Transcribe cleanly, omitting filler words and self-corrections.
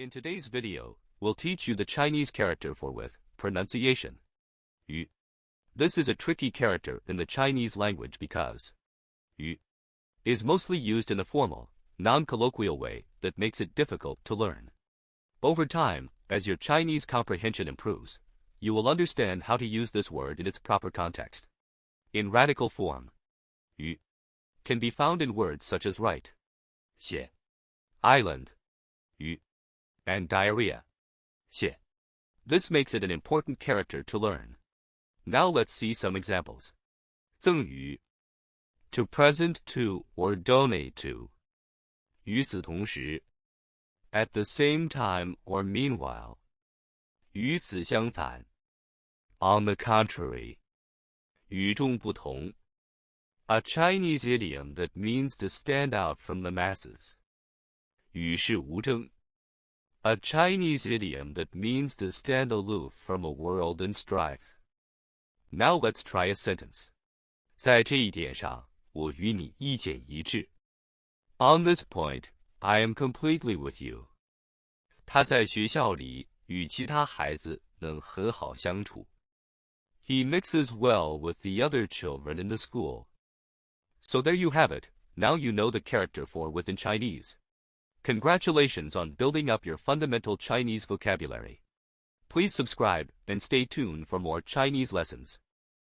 In today's video, we'll teach you the Chinese character for with pronunciation. Yu. This is a tricky character in the Chinese language because yu is mostly used in a formal, non-colloquial way that makes it difficult to learn. Over time, as your Chinese comprehension improves, you will understand how to use this word in its proper context. In radical form, yu can be found in words such as right, xie, island, yu, and diarrhea, xie. This makes it an important character to learn. Now let's see some examples. 赠予 to present to or donate to. 与此同时 at the same time or meanwhile. 与此相反 on the contrary. 与众不同 a Chinese idiom that means to stand out from the masses. 与世无争 a Chinese idiom that means to stand aloof from a world in strife. Now let's try a sentence. 在这一点上，我与你意见一致。On this point, I am completely with you. 他在学校里与其他孩子能和好相处。He mixes well with the other children in the school. So there you have it. Now you know the character for with in Chinese. Congratulations on building up your fundamental Chinese vocabulary. Please subscribe and stay tuned for more Chinese lessons.